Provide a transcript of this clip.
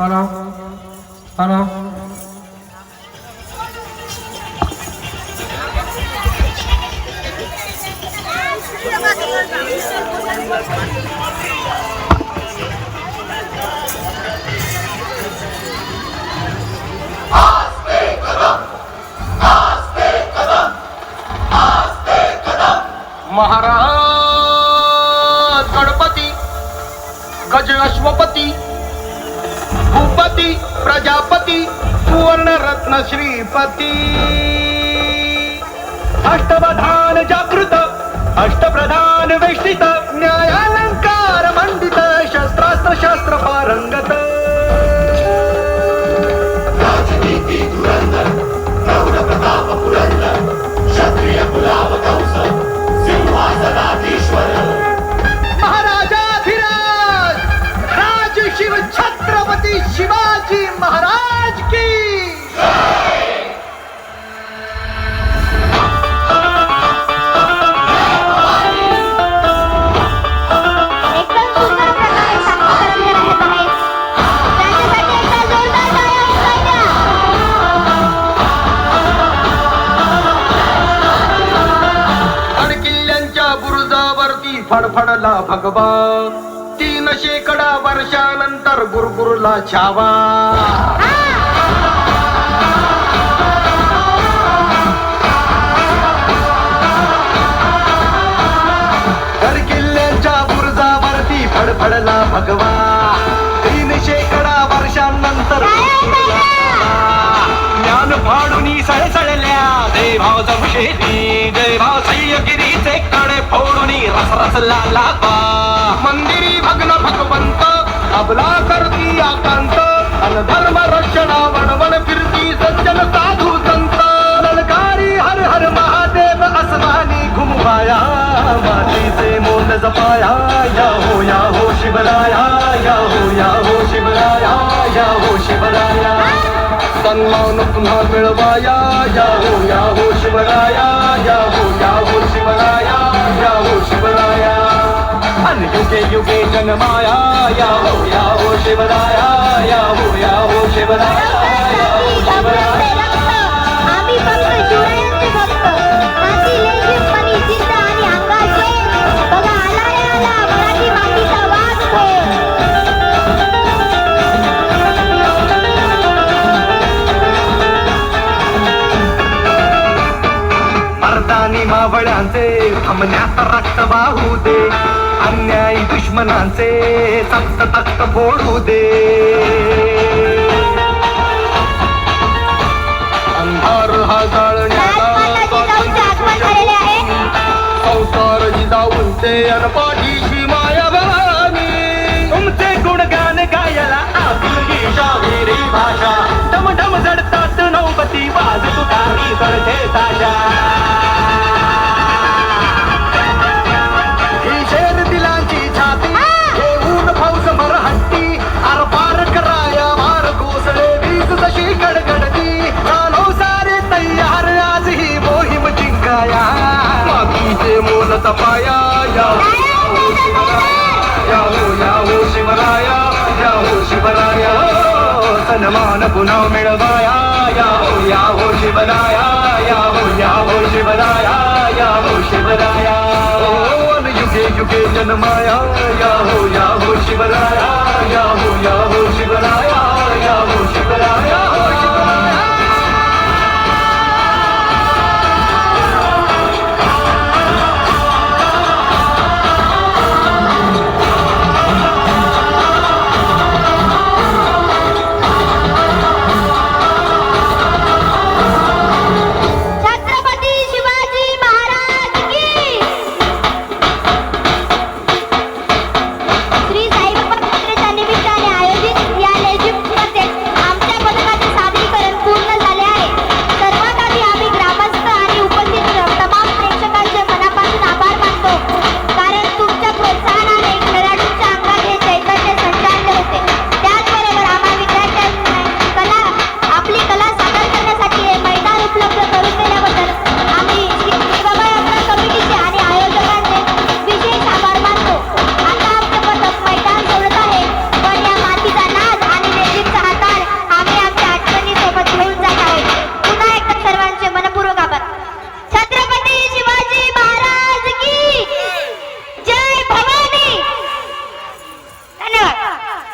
hello hello Maharaj Ganpati गज अश्वपती भूपती प्रजापती सुवर्ण रत्न श्रीपती अष्टवधान जागृत अष्टप्रधान वेष्टित न्यायालंकार मंडित शस्त्रास्त्र शास्त्र पारंगत राजनीती धुरंधर प्रौढ प्रताप पुरंदर क्षत्रिय कुलाव कंस सिंहासनाधीश्वर महाराजाधिराज राजशिव छत्रपती शिवाजी महाराज की फडफडला भगवा 3 शेकडा वर्षानंतर गुरगुरला छावा तर किल्ल्यांच्या बुरुजावरती फडफडला भगवा 3 शेकडा वर्षांनंतर ज्ञान फाडूनी सळसळल्या देभाव जमशेती देभाव सह्यगिरीचे कडे फोडूनी रसरसला लावा मंदिरी भग्न भगवंत अबला करती आकांत अनधर्म रक्षणा वणवण फिरती सज्जन साधू संत ललकारी हर हर महादेव असमानी घुमवाया मातीचे मोल जपाया या हो शिवराया या हो शिवराया या हो शिवराया सन्मान पुन्हा मिळवाया या हो शिवराया या हो शिवराया या हो शिवराया अन युगे युगे जन्माया या हो शिवराया या हो शिवराया या हो शिवराया आम्ही फक्त शिवरायांचे भक्त माझी लेखी मनी जिद्द आणि अंगाचे बघा आला रे आला मराठी मातीचा वाद मर्दानी मावळ्यांचे थांबण्यात रक्त वाहू दे अन्यायी दुश्मनांचे सक्त तक्त फोडू दे अंधार हा जाळण्याला संसार जिजाऊंचे अनपाठीशी माया भवानी तुमचे गुणगान गायला आपुलकी शाहिरी भाषा ढमढम जडतात नौबती वाज तुकारी चढते ताजा ही शेर दिलांची छाती घेऊन फौज मरहट्टी आरपार कराया मार घोसळे वीज जशी गडगडती झालो सारे तयार आज ही मोहीम जिंकाया मातीचे मोल तपाया या हो शिवराया या हो शिवराया सन्मान पुन्हा मिळवाया या हो शिवराया या हो शिवराया या हो शिवराया युगे युगे जन्माया या हो शिवराया